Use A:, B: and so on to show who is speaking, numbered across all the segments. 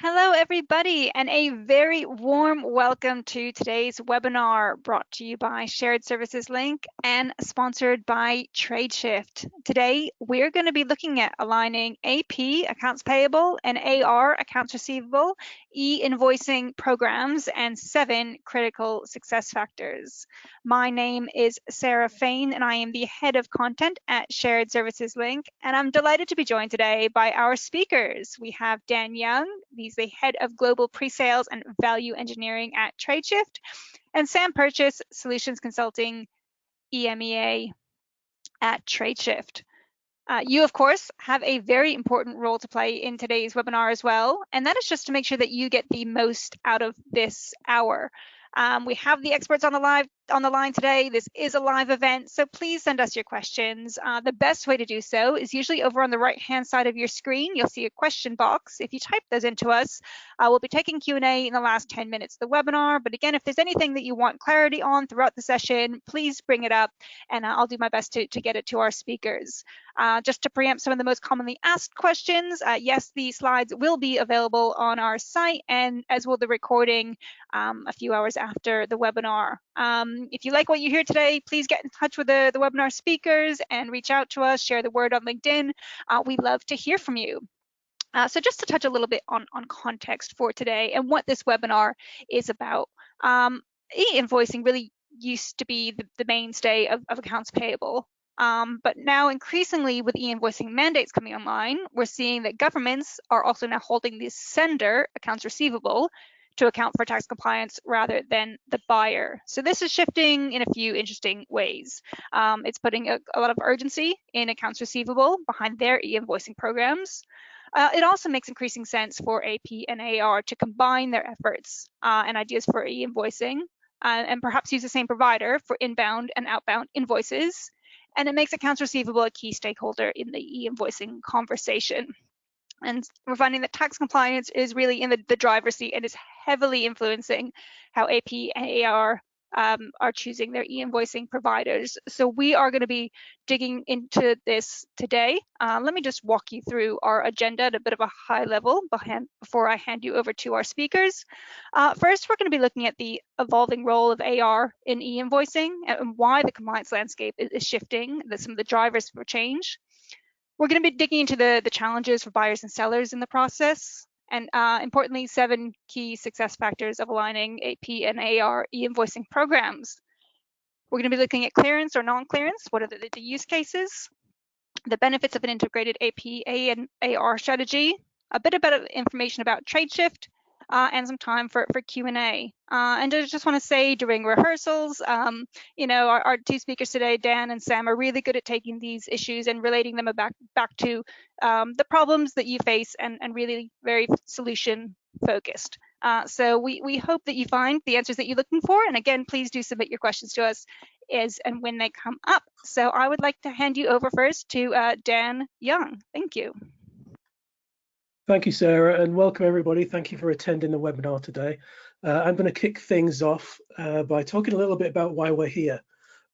A: Hello, everybody, and a very warm welcome to today's webinar brought to you by Shared Services Link and sponsored by TradeShift. Today, we're going to be looking at aligning AP, accounts payable, and AR, accounts receivable, e-invoicing programs, and 7 critical success factors. My name is Sarah Fain, and I am the head of content at Shared Services Link, and I'm delighted to be joined today by our speakers. We have Dan Young, he's the head of global pre-sales and value engineering at TradeShift, and Sam Purchase, solutions consulting EMEA at TradeShift. You, of course, have a very important role to play in today's webinar as well, and that is just to make sure that you get the most out of this hour. We have the experts on the line today. This is a live event, so please send us your questions. The best way to do so is usually over on the right-hand side of your screen. You'll see a question box. If you type those into us, we'll be taking Q&A in the last 10 minutes of the webinar. But again, if there's anything that you want clarity on throughout the session, please bring it up, and I'll do my best to get it to our speakers. Just to preempt some of the most commonly asked questions, yes, the slides will be available on our site, and as will the recording a few hours after the webinar. If you like what you hear today, please get in touch with the webinar speakers and reach out to us, share the word on LinkedIn. We love to hear from you. So just to touch a little bit on context for today and what this webinar is about. E-invoicing really used to be the mainstay of accounts payable. But now increasingly with e-invoicing mandates coming online, we're seeing that governments are also now holding the sender, accounts receivable, to account for tax compliance rather than the buyer. So this is shifting in a few interesting ways. It's putting a lot of urgency in accounts receivable behind their e-invoicing programs. It also makes increasing sense for AP and AR to combine their efforts and ideas for e-invoicing and perhaps use the same provider for inbound and outbound invoices. And it makes accounts receivable a key stakeholder in the e-invoicing conversation. And we're finding that tax compliance is really in the driver's seat and is heavily influencing how AP and AR are choosing their e-invoicing providers. So we are going to be digging into this today. Let me just walk you through our agenda at a bit of a high level before I hand you over to our speakers. First, we're going to be looking at the evolving role of AR in e-invoicing and why the compliance landscape is shifting, some of the drivers for change. We're going to be digging into the challenges for buyers and sellers in the process, and importantly, 7 key success factors of aligning AP and AR e-invoicing programs. We're going to be looking at clearance or non-clearance. What are the use cases? The benefits of an integrated AP and AR strategy. A bit about information about TradeShift, and some time for Q&A. And I just want to say during rehearsals, our 2 speakers today, Dan and Sam, are really good at taking these issues and relating them back to the problems that you face and really very solution focused. So we hope that you find the answers that you're looking for. And again, please do submit your questions to us as and when they come up. So I would like to hand you over first to Dan Young. Thank you.
B: Thank you, Sarah, and welcome everybody. Thank you for attending the webinar today. I'm going to kick things off by talking a little bit about why we're here.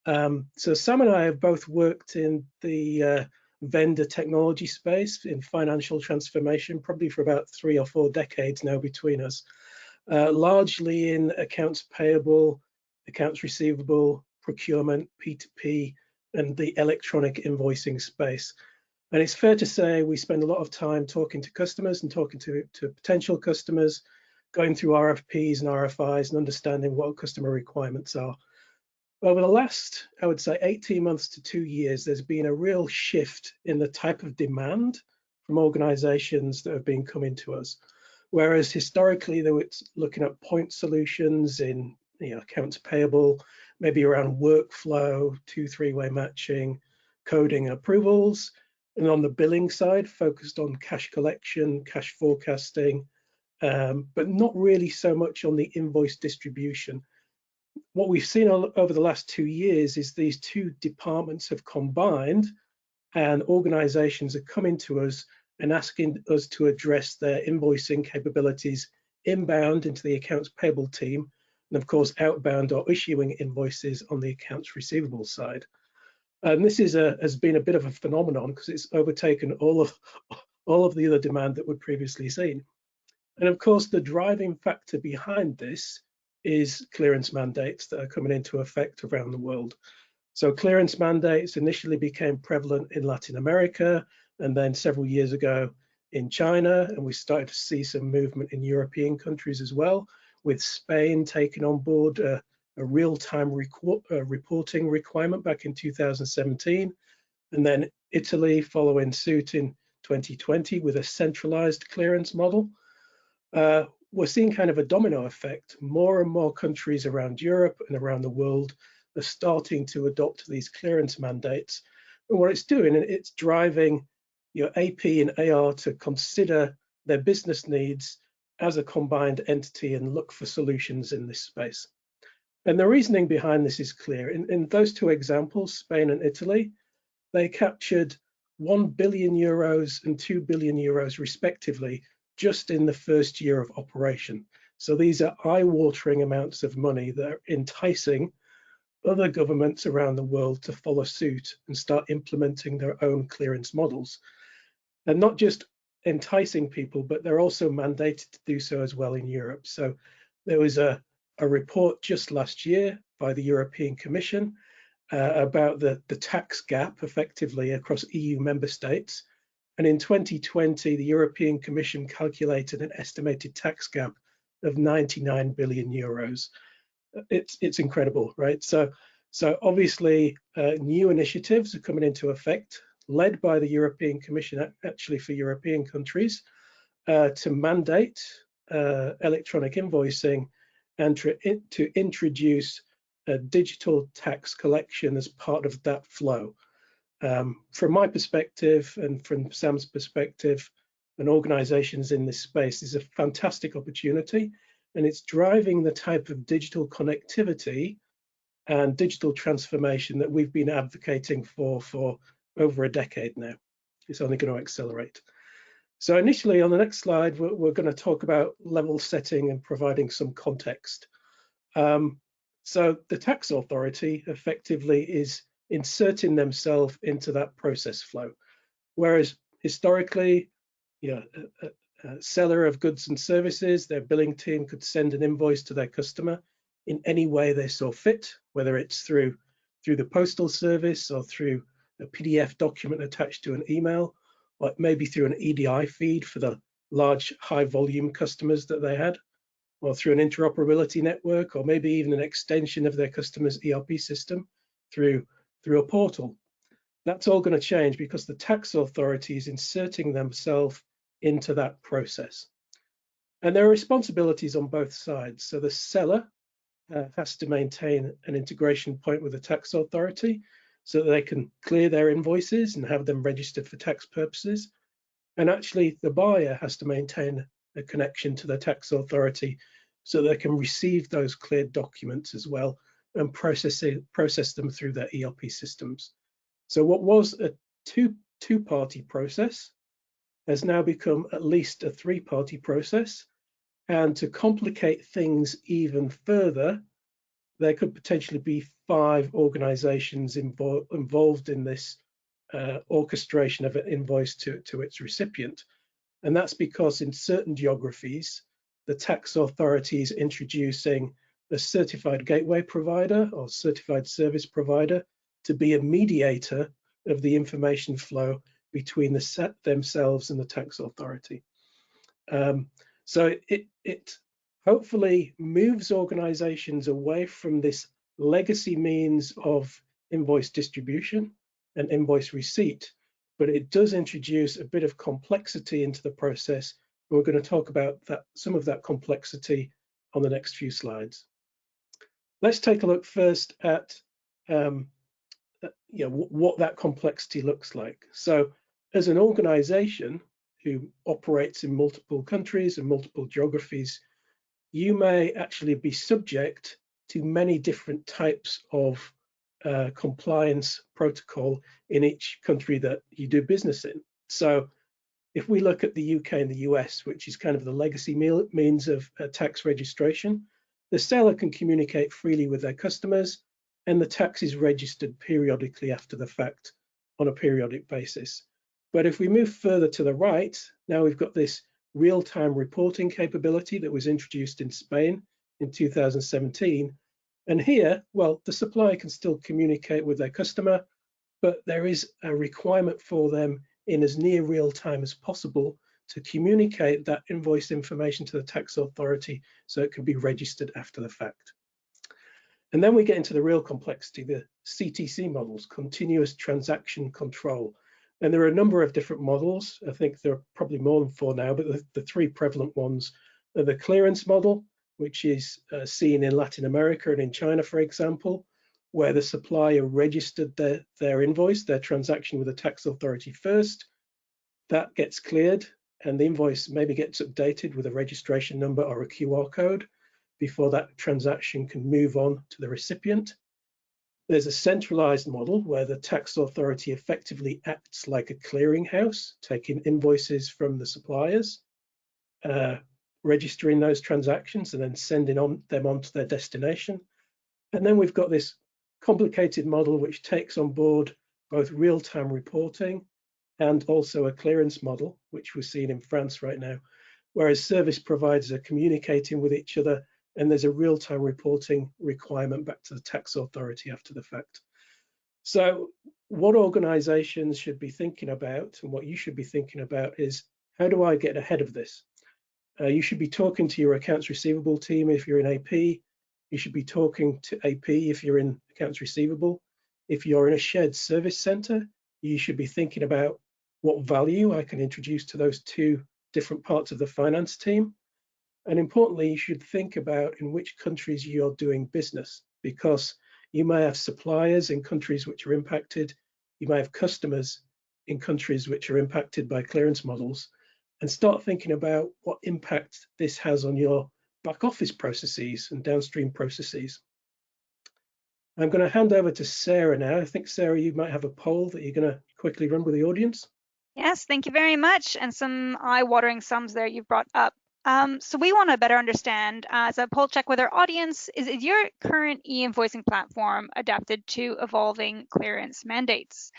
B: So Sam and I have both worked in the vendor technology space in financial transformation, probably for about 3 or 4 decades now between us, largely in accounts payable, accounts receivable, procurement, P2P, and the electronic invoicing space. And it's fair to say we spend a lot of time talking to customers and talking to potential customers, going through RFPs and RFIs and understanding what customer requirements are. Over the last, I would say, 18 months to 2 years, there's been a real shift in the type of demand from organizations that have been coming to us. Whereas historically, they were looking at point solutions in accounts payable, maybe around workflow, 2-3-way matching, coding and approvals. And on the billing side, focused on cash collection, cash forecasting, but not really so much on the invoice distribution. What we've seen over the last 2 years is these 2 departments have combined, and organizations are coming to us and asking us to address their invoicing capabilities inbound into the accounts payable team, and of course outbound or issuing invoices on the accounts receivable side. And this has been a bit of a phenomenon because it's overtaken all of the other demand that we'd previously seen. And of course, the driving factor behind this is clearance mandates that are coming into effect around the world. So clearance mandates initially became prevalent in Latin America, and then several years ago in China, and we started to see some movement in European countries as well, with Spain taking on board a real-time reporting requirement back in 2017, and then Italy following suit in 2020 with a centralized clearance model. We're seeing kind of a domino effect. More and more countries around Europe and around the world are starting to adopt these clearance mandates. And what it's doing, it's driving your AP and AR to consider their business needs as a combined entity and look for solutions in this space. And the reasoning behind this is clear. In those two examples, Spain and Italy, they captured 1 billion euros and 2 billion euros respectively just in the first year of operation. So these are eye-watering amounts of money that are enticing other governments around the world to follow suit and start implementing their own clearance models. And not just enticing people, but they're also mandated to do so as well in Europe. So there was a report just last year by the European Commission about the tax gap effectively across EU member states. And in 2020, the European Commission calculated an estimated tax gap of 99 billion euros. It's incredible, right? So obviously new initiatives are coming into effect, led by the European Commission actually for European countries to mandate electronic invoicing and to introduce a digital tax collection as part of that flow. From my perspective and from Sam's perspective and organizations in this space, is a fantastic opportunity, and it's driving the type of digital connectivity and digital transformation that we've been advocating for over a decade now. It's only going to accelerate. So initially on the next slide, we're going to talk about level setting and providing some context. So the tax authority effectively is inserting themselves into that process flow. Whereas historically, a seller of goods and services, their billing team could send an invoice to their customer in any way they saw fit, whether it's through the postal service or through a PDF document attached to an email, or maybe through an EDI feed for the large high volume customers that they had, or through an interoperability network, or maybe even an extension of their customer's ERP system through a portal. That's all going to change because the tax authority is inserting themselves into that process. And there are responsibilities on both sides. So the seller has to maintain an integration point with the tax authority so that they can clear their invoices and have them registered for tax purposes. And actually the buyer has to maintain a connection to the tax authority so they can receive those cleared documents as well and process them through their ERP systems. So what was a two-party process has now become at least a three-party process. And to complicate things even further, there could potentially be 5 organizations involved in this orchestration of an invoice to its recipient. And that's because in certain geographies, the tax authority is introducing a certified gateway provider or certified service provider to be a mediator of the information flow between themselves and the tax authority. So it hopefully moves organizations away from this legacy means of invoice distribution and invoice receipt, but it does introduce a bit of complexity into the process. We're going to talk about some of that complexity on the next few slides. Let's take a look first at what that complexity looks like. So as an organization who operates in multiple countries and multiple geographies, you may actually be subject to many different types of compliance protocol in each country that you do business in. So if we look at the UK and the US, which is kind of the legacy means of tax registration, the seller can communicate freely with their customers, and the tax is registered periodically after the fact on a periodic basis. But if we move further to the right, now we've got this real-time reporting capability that was introduced in Spain in 2017. And here, well, the supplier can still communicate with their customer, but there is a requirement for them in as near real time as possible to communicate that invoice information to the tax authority so it can be registered after the fact. And then we get into the real complexity, the CTC models, continuous transaction control. And there are a number of different models. I think there are probably more than 4 now, but the 3 prevalent ones are the clearance model, which is seen in Latin America and in China, for example, where the supplier registered their invoice, their transaction with the tax authority first. That gets cleared, and the invoice maybe gets updated with a registration number or a QR code before that transaction can move on to the recipient. There's a centralized model where the tax authority effectively acts like a clearinghouse, taking invoices from the suppliers, registering those transactions and then sending them on to their destination. And then we've got this complicated model which takes on board both real-time reporting and also a clearance model, which we're seeing in France right now, whereas service providers are communicating with each other and there's a real-time reporting requirement back to the tax authority after the fact. So what organizations should be thinking about and what you should be thinking about is, how do I get ahead of this? You should be talking to your accounts receivable team if you're in AP. You should be talking to AP if you're in accounts receivable. If you're in a shared service center, you should be thinking about what value I can introduce to those 2 different parts of the finance team. And importantly, you should think about in which countries you're doing business, because you may have suppliers in countries which are impacted. You may have customers in countries which are impacted by clearance models, and start thinking about what impact this has on your back office processes and downstream processes. I'm going to hand over to Sarah now. I think, Sarah, you might have a poll that you're going to quickly run with the audience.
A: Yes, thank you very much. And some eye-watering sums there you've brought up. So we want to better understand, as a poll check with our audience, is your current e-invoicing platform adapted to evolving clearance mandates?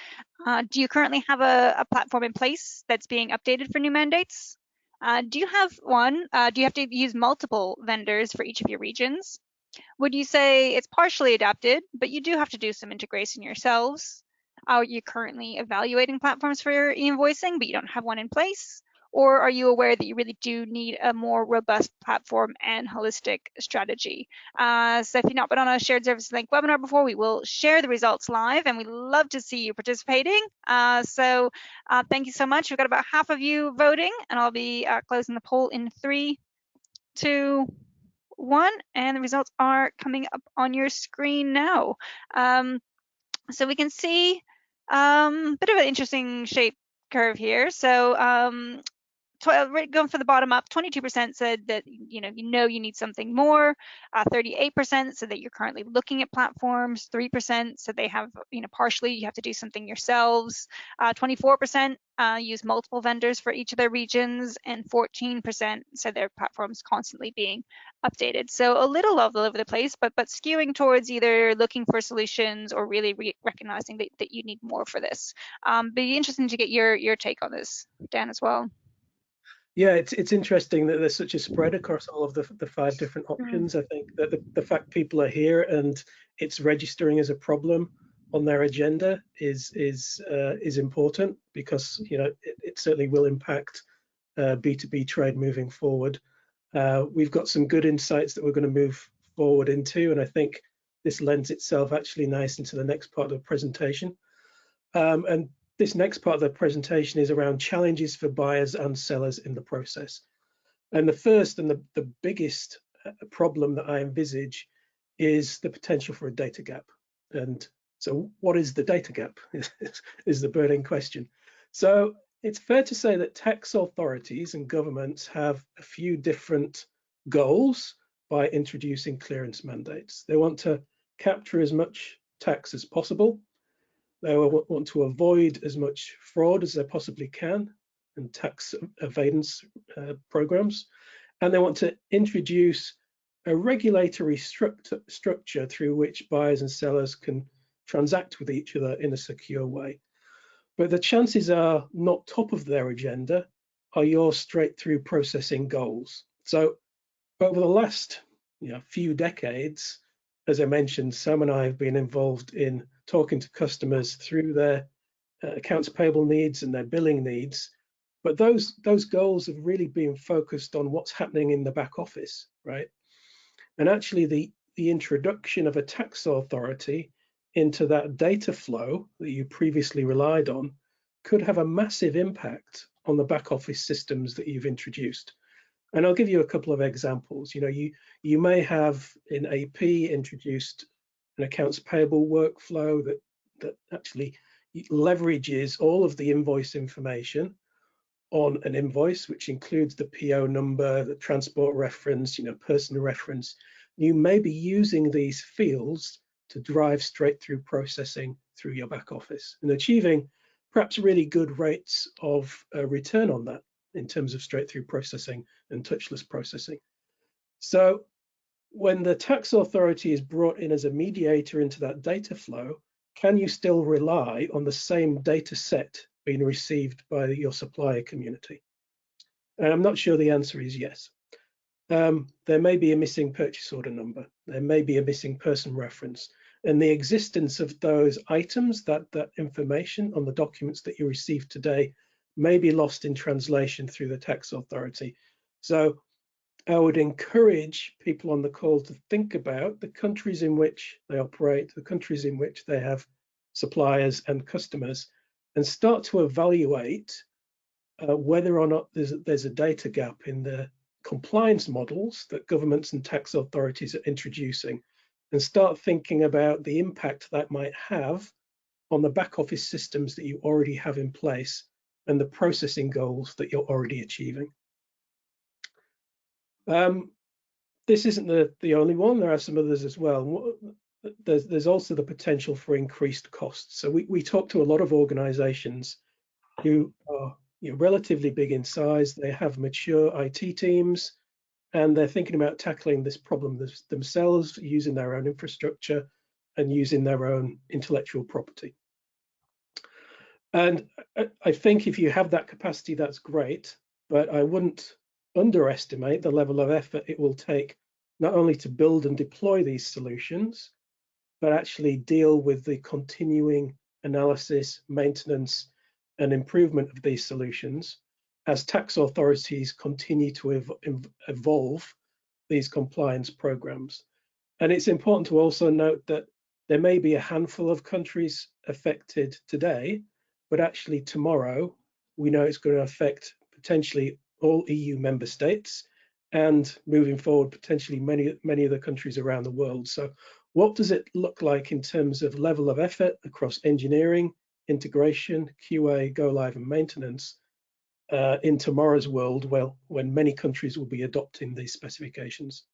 A: Do you currently have a platform in place that's being updated for new mandates? Do you have one? Do you have to use multiple vendors for each of your regions? Would you say it's partially adapted, but you do have to do some integration yourselves? Are you currently evaluating platforms for your e-invoicing, but you don't have one in place? Or are you aware that you really do need a more robust platform and holistic strategy? So if you've not been on a shared services link webinar before, we will share the results live, and we'd love to see you participating. So thank you so much. We've got about half of you voting, and I'll be closing the poll in 3, 2, 1, and the results are coming up on your screen now. So we can see a bit of an interesting shape curve here. So going from the bottom up, 22% said that you you need something more. 38% said that you're currently looking at platforms. 3% said they have partially you have to do something yourselves. 24% use multiple vendors for each of their regions, and 14% said their platform's constantly being updated. So a little all over the place, but skewing towards either looking for solutions or really recognizing that you need more for this. Be interesting to get your take on this, Dan, as well.
B: Yeah, it's interesting that there's such a spread across all of the 5 different options. I think that the fact people are here and it's registering as a problem on their agenda is important, because it certainly will impact B2B trade moving forward. We've got some good insights that we're going to move forward into, and I think this lends itself actually nice into the next part of the presentation. And this next part of the presentation is around challenges for buyers and sellers in the process. And the first and the biggest problem that I envisage is the potential for a data gap. And so what is the data gap is the burning question. So it's fair to say that tax authorities and governments have a few different goals by introducing clearance mandates. They want to capture as much tax as possible. They want to avoid as much fraud as they possibly can and tax avoidance programs. And they want to introduce a regulatory structure through which buyers and sellers can transact with each other in a secure way. But the chances are not top of their agenda are your straight-through processing goals? So over the last few decades, as I mentioned, Sam and I have been involved in talking to customers through their accounts payable needs and their billing needs. But those goals have really been focused on what's happening in the back office, right? And actually the introduction of a tax authority into that data flow that you previously relied on could have a massive impact on the back office systems that you've introduced. And I'll give you a couple of examples. You may have in AP introduced an accounts payable workflow that actually leverages all of the invoice information on an invoice, which includes the PO number, the transport reference, personal reference. You may be using these fields to drive straight through processing through your back office and achieving perhaps really good rates of return on that in terms of straight through processing and touchless processing. So when the tax authority is brought in as a mediator into that data flow, can you still rely on the same data set being received by your supplier community? And I'm not sure the answer is yes. There may be a missing purchase order number. There may be a missing person reference. And the existence of those items, that information on the documents that you receive today, may be lost in translation through the tax authority. So I would encourage people on the call to think about the countries in which they operate, the countries in which they have suppliers and customers, and start to evaluate whether or not there's a data gap in the compliance models that governments and tax authorities are introducing, and start thinking about the impact that might have on the back office systems that you already have in place and the processing goals that you're already achieving. This isn't the only one. There are some others as well. There's also the potential for increased costs. So we talk to a lot of organizations who are relatively big in size. They have mature IT teams, and they're thinking about tackling this problem themselves using their own infrastructure and using their own intellectual property. And I think if you have that capacity, that's great, but I wouldn't underestimate the level of effort it will take not only to build and deploy these solutions, but actually deal with the continuing analysis, maintenance, and improvement of these solutions as tax authorities continue to evolve these compliance programs. And it's important to also note that there may be a handful of countries affected today, but actually tomorrow, we know it's going to affect potentially all EU member states, and moving forward, potentially many other countries around the world. So what does it look like in terms of level of effort across engineering, integration, QA, go live, and maintenance in tomorrow's world, well, when many countries will be adopting these specifications?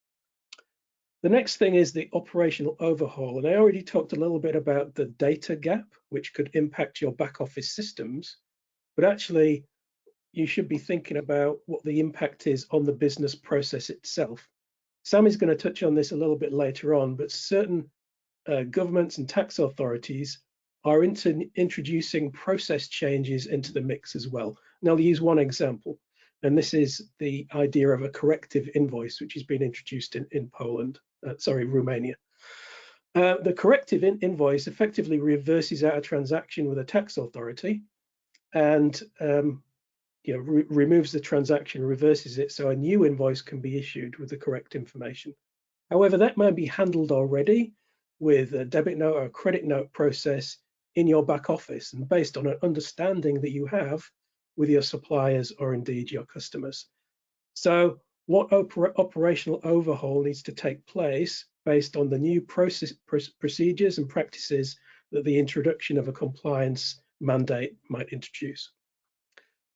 B: The next thing is the operational overhaul. And I already talked a little bit about the data gap, which could impact your back office systems, but actually you should be thinking about what the impact is on the business process itself. Sam is going to touch on this a little bit later on, but certain governments and tax authorities are introducing process changes into the mix as well. And I'll use one example, and this is the idea of a corrective invoice, which has been introduced in Romania. The corrective invoice effectively reverses out a transaction with a tax authority and removes the transaction, reverses it, so a new invoice can be issued with the correct information. However, that might be handled already with a debit note or a credit note process in your back office and based on an understanding that you have with your suppliers or indeed your customers. So what operational overhaul needs to take place based on the new procedures and practices that the introduction of a compliance mandate might introduce?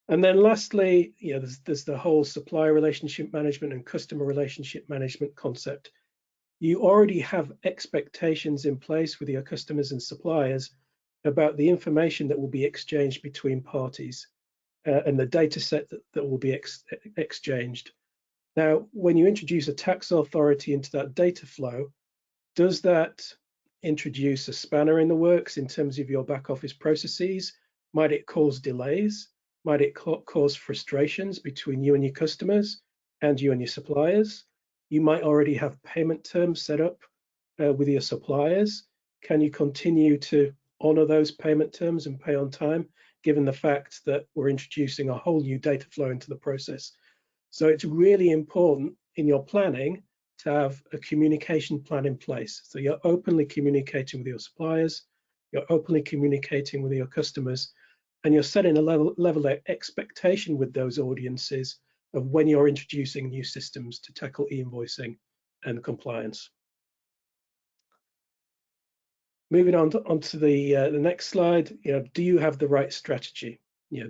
B: And then lastly, there's the whole supplier relationship management and customer relationship management concept. You already have expectations in place with your customers and suppliers about the information that will be exchanged between parties and the data set that will be exchanged. Now, when you introduce a tax authority into that data flow, does that introduce a spanner in the works in terms of your back office processes? Might it cause delays? Might it cause frustrations between you and your customers and you and your suppliers? You might already have payment terms set up with your suppliers. Can you continue to honor those payment terms and pay on time, given the fact that we're introducing a whole new data flow into the process? So it's really important in your planning to have a communication plan in place. So you're openly communicating with your suppliers, you're openly communicating with your customers, and you're setting a level of expectation with those audiences of when you're introducing new systems to tackle e-invoicing and compliance. Moving on to the next slide, do you have the right strategy?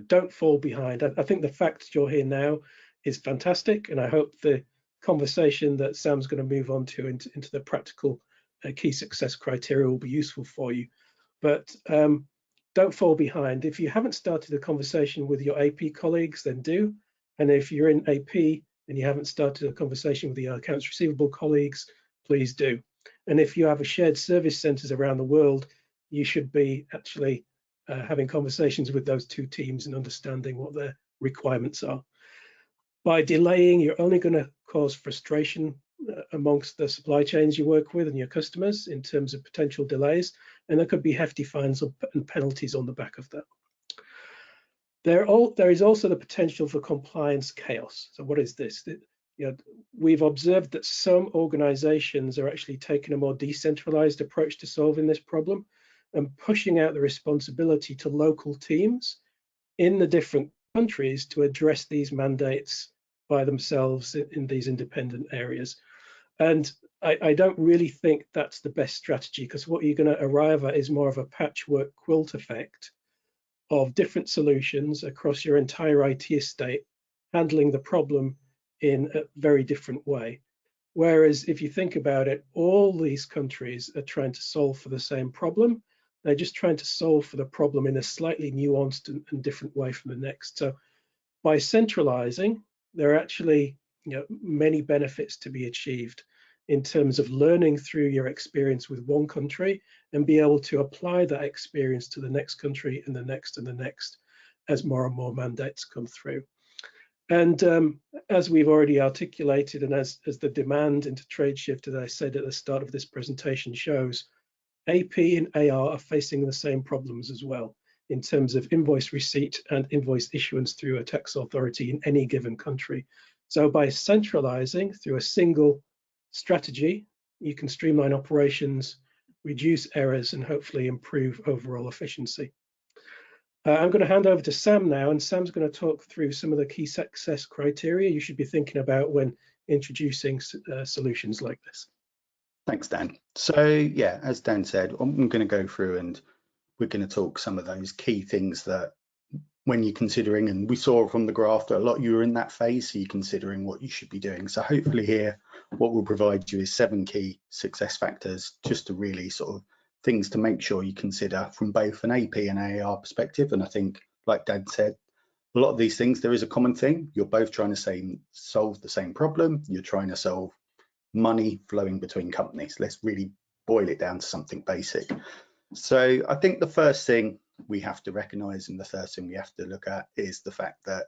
B: Don't fall behind. I think the fact you're here now is fantastic, and I hope the conversation that Sam's going to move on to into the practical key success criteria will be useful for you. But don't fall behind. If you haven't started a conversation with your AP colleagues, then do. And if you're in AP and you haven't started a conversation with your accounts receivable colleagues, please do. And if you have a shared service centers around the world, you should be actually having conversations with those two teams and understanding what their requirements are. By delaying, you're only going to cause frustration amongst the supply chains you work with and your customers in terms of potential delays, and there could be hefty fines and penalties on the back of that. There is also the potential for compliance chaos. So what is this? We've observed that some organizations are actually taking a more decentralized approach to solving this problem and pushing out the responsibility to local teams in the different countries to address these mandates by themselves in these independent areas. And I don't really think that's the best strategy, because what you're going to arrive at is more of a patchwork quilt effect of different solutions across your entire IT estate, handling the problem in a very different way. Whereas if you think about it, all these countries are trying to solve for the same problem. They're just trying to solve for the problem in a slightly nuanced and different way from the next. So by centralizing, there are actually many benefits to be achieved in terms of learning through your experience with one country and be able to apply that experience to the next country and the next and the next as more and more mandates come through. And as we've already articulated, and as the demand into trade shift, as I said at the start of this presentation, shows, AP and AR are facing the same problems as well in terms of invoice receipt and invoice issuance through a tax authority in any given country. So by centralizing through a single strategy, you can streamline operations, reduce errors, and hopefully improve overall efficiency. I'm going to hand over to Sam now, and Sam's going to talk through some of the key success criteria you should be thinking about when introducing solutions like this.
C: Thanks, Dan. So yeah, as Dan said, I'm going to go through and we're going to talk some of those key things that when you're considering, and we saw from the graph that a lot of you are in that phase, so you're considering what you should be doing. So hopefully here, what we'll provide you is 7 key success factors, just to really sort of things to make sure you consider from both an AP and AR perspective. And I think, like Dan said, a lot of these things, there is a common thing. You're both trying to solve the same problem. You're trying to solve money flowing between companies. Let's really boil it down to something basic. So I think the first thing we have to recognize and the first thing we have to look at is the fact that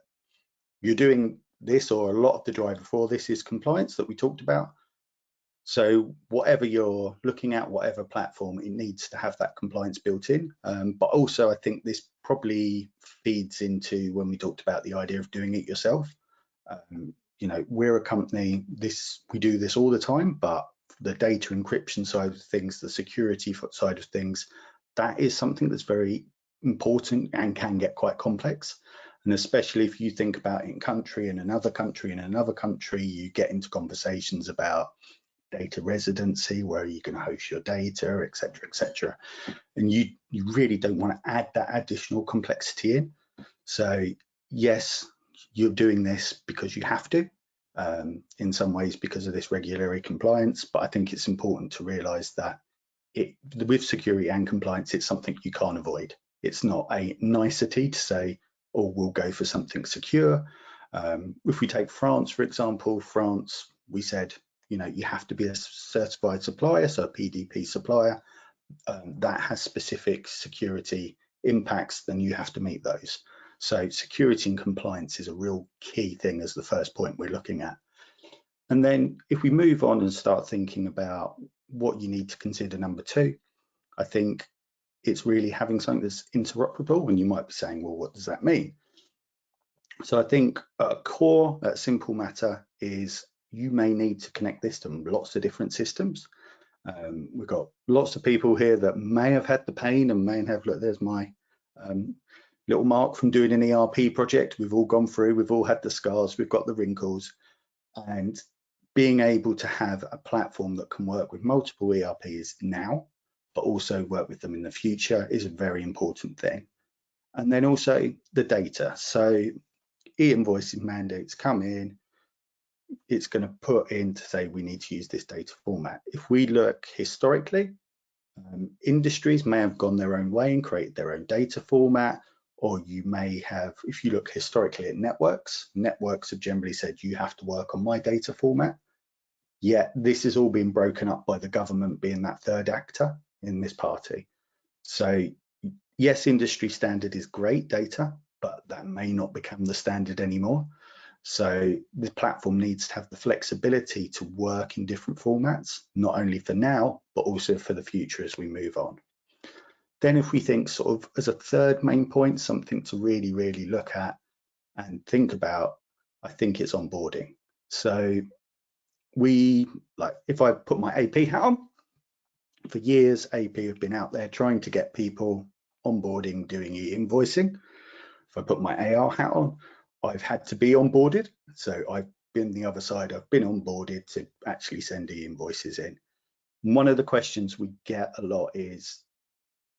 C: you're doing this, or a lot of the driver for this is compliance that we talked about. So whatever you're looking at, whatever platform, it needs to have that compliance built in. But also I think this probably feeds into when we talked about the idea of doing it yourself. We're a company, we do this all the time, but the data encryption side of things, the security side of things, that is something that's very important and can get quite complex. And especially if you think about in country, in another country, in another country, you get into conversations about data residency, where are you going to host your data, et cetera, et cetera. And you really don't want to add that additional complexity in. So yes, you're doing this because you have to, in some ways because of this regulatory compliance, but I think it's important to realize that with security and compliance, it's something you can't avoid. It's not a nicety to say, oh, we'll go for something secure. If we take France, for example, France, we said, you have to be a certified supplier, so a PDP supplier that has specific security impacts, then you have to meet those. So security and compliance is a real key thing as the first point we're looking at. And then if we move on and start thinking about what you need to consider number 2, I think it's really having something that's interoperable. And you might be saying, well, what does that mean? So I think a core, a simple matter is you may need to connect this to lots of different systems. We've got lots of people here that may have had the pain and may have, look, there's my little mark from doing an ERP project. We've all gone through, we've all had the scars, we've got the wrinkles, and being able to have a platform that can work with multiple ERPs now, but also work with them in the future is a very important thing. And then also the data. So e-invoicing mandates come in, it's going to put in to say we need to use this data format. If we look historically, industries may have gone their own way and created their own data format, or you may have, if you look historically at networks have generally said you have to work on my data format. Yet this has all been broken up by the government being that third actor in this party. So yes, industry standard is great data, but that may not become the standard anymore. So the platform needs to have the flexibility to work in different formats, not only for now, but also for the future as we move on. Then if we think sort of as a third main point, something to really, really look at and think about, I think it's onboarding. So if I put my AP hat on, for years, AP have been out there trying to get people onboarding, doing e-invoicing. If I put my AR hat on, I've had to be onboarded. So I've been the other side, I've been onboarded to actually send e-invoices in. One of the questions we get a lot is,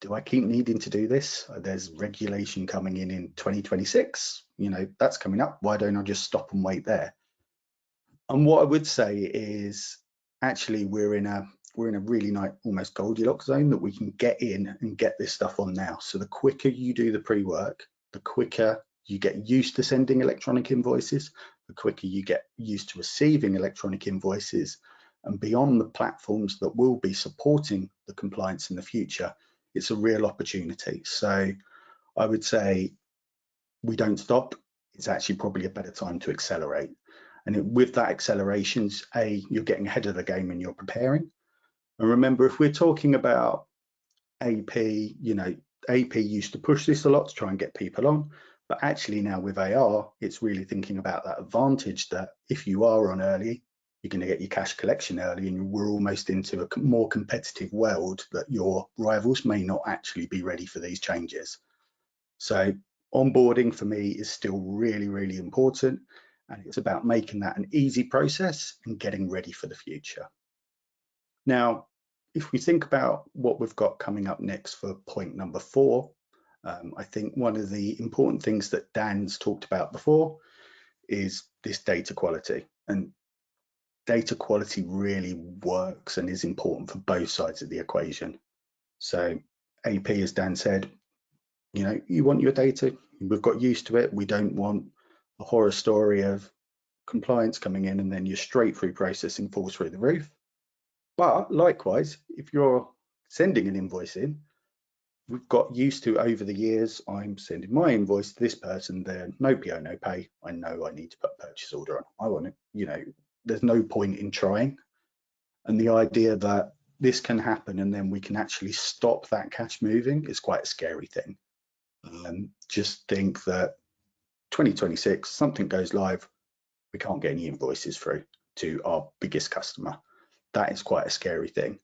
C: do I keep needing to do this? There's regulation coming in 2026, that's coming up. Why don't I just stop and wait there? And what I would say is actually we're in a really nice, almost Goldilocks zone that we can get in and get this stuff on now. So the quicker you do the pre-work, the quicker you get used to sending electronic invoices, the quicker you get used to receiving electronic invoices, and beyond the platforms that will be supporting the compliance in the future, it's a real opportunity. So I would say we don't stop. It's actually probably a better time to accelerate. And with that acceleration, you're getting ahead of the game and you're preparing. And remember, if we're talking about AP, AP used to push this a lot to try and get people on, but actually now with AR, it's really thinking about that advantage that if you are on early, you're going to get your cash collection early, and we're almost into a more competitive world that your rivals may not actually be ready for these changes. So onboarding for me is still really, really important. And it's about making that an easy process and getting ready for the future. Now, if we think about what we've got coming up next for point number 4, I think one of the important things that Dan's talked about before is this data quality. And data quality really works and is important for both sides of the equation. So AP, as Dan said, you want your data, we've got used to it. We don't want a horror story of compliance coming in and then your straight through processing falls through the roof. But likewise, if you're sending an invoice in, we've got used to over the years, I'm sending my invoice to this person, they're no PO, no pay. I know I need to put a purchase order on. I want it, there's no point in trying. And the idea that this can happen and then we can actually stop that cash moving is quite a scary thing. Just think that 2026, something goes live, we can't get any invoices through to our biggest customer. That is quite a scary thing.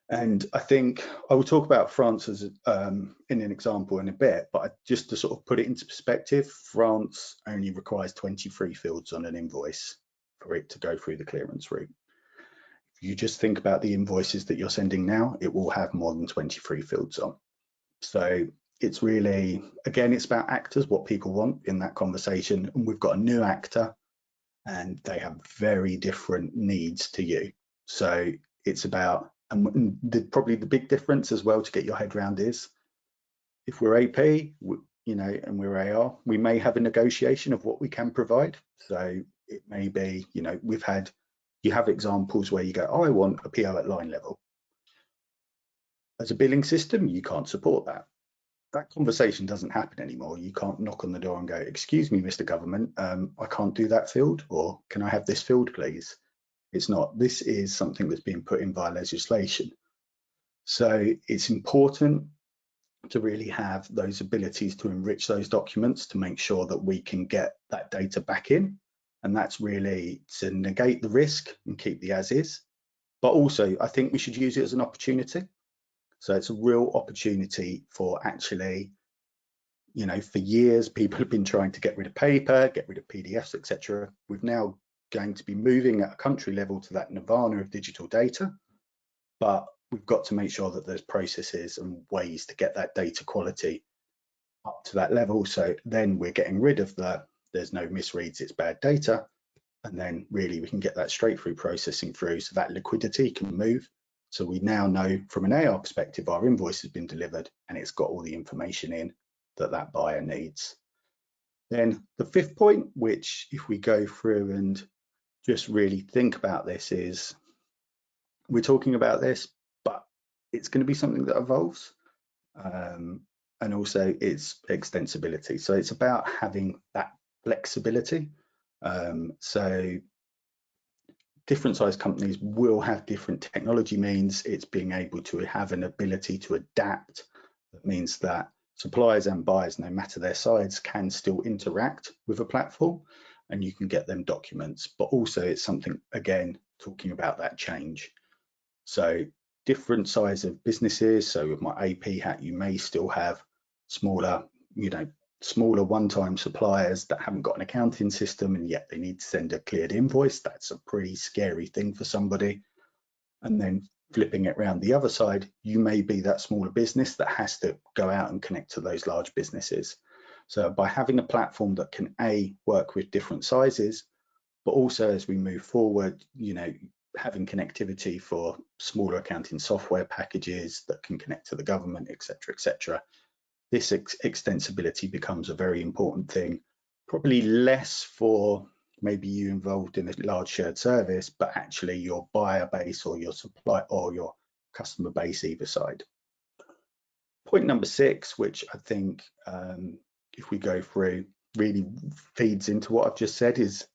C: And I think I will talk about France as in an example in a bit, but just to sort of put it into perspective, France only requires 23 fields on an invoice for it to go through the clearance route. If you just think about the invoices that you're sending now, it will have more than 23 fields on. So it's really, again, it's about actors, what people want in that conversation. And we've got a new actor and they have very different needs to you. So it's about, and probably the big difference as well to get your head around is, if we're AP, and we're AR, we may have a negotiation of what we can provide. So it may be, you have examples where you go, oh, I want a PO at line level. As a billing system, you can't support that. that conversation doesn't happen anymore. You can't knock on the door and go, excuse me, Mr. Government, I can't do that field, or can I have this field, please? It's not. This is something that's being put in via legislation. So it's important to really have those abilities to enrich those documents to make sure that we can get that data back in. And that's really to negate the risk and keep the as is. But also, I think we should use it as an opportunity. So it's a real opportunity for actually, you know, for years, people have been trying to get rid of paper, get rid of PDFs, etc. We're now going to be moving at a country level to that nirvana of digital data. But we've got to make sure that there's processes and ways to get that data quality up to that level. So then we're getting rid of there's no misreads, it's bad data. And then really we can get that straight through processing through, so that liquidity can move. So we now know from an AR perspective, our invoice has been delivered and it's got all the information in that buyer needs. Then the fifth point, which if we go through and just really think about this, is we're talking about this, but it's going to be something that evolves. And also its extensibility. So it's about having that flexibility. So different size companies will have different technology means. It's being able to have an ability to adapt. That means that suppliers and buyers, no matter their size, can still interact with a platform and you can get them documents. But also it's something, again, talking about that change. So different size of businesses. So with my AP hat, you may still have smaller, smaller one-time suppliers that haven't got an accounting system and yet they need to send a cleared invoice. That's a pretty scary thing for somebody. And then flipping it around the other side, you may be that smaller business that has to go out and connect to those large businesses. So by having a platform that can work with different sizes, but also as we move forward, having connectivity for smaller accounting software packages that can connect to the government, etc., etc. This extensibility becomes a very important thing, probably less for maybe you involved in a large shared service, but actually your buyer base or your supply or your customer base either side. Point number 6, which I think if we go through really feeds into what I've just said, is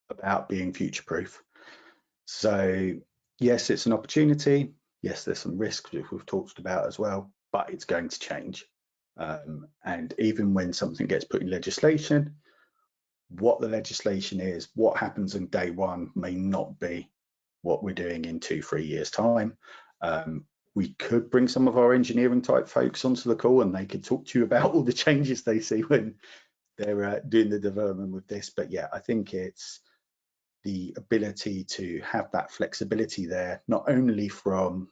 C: about being future-proof. So yes, it's an opportunity. Yes, there's some risks which we've talked about as well, but it's going to change. And even when something gets put in legislation, what the legislation is, what happens on day one may not be what we're doing in 2-3 years time. We could bring some of our engineering type folks onto the call and they could talk to you about all the changes they see when they're doing the development with this. But yeah, I think it's the ability to have that flexibility there, not only from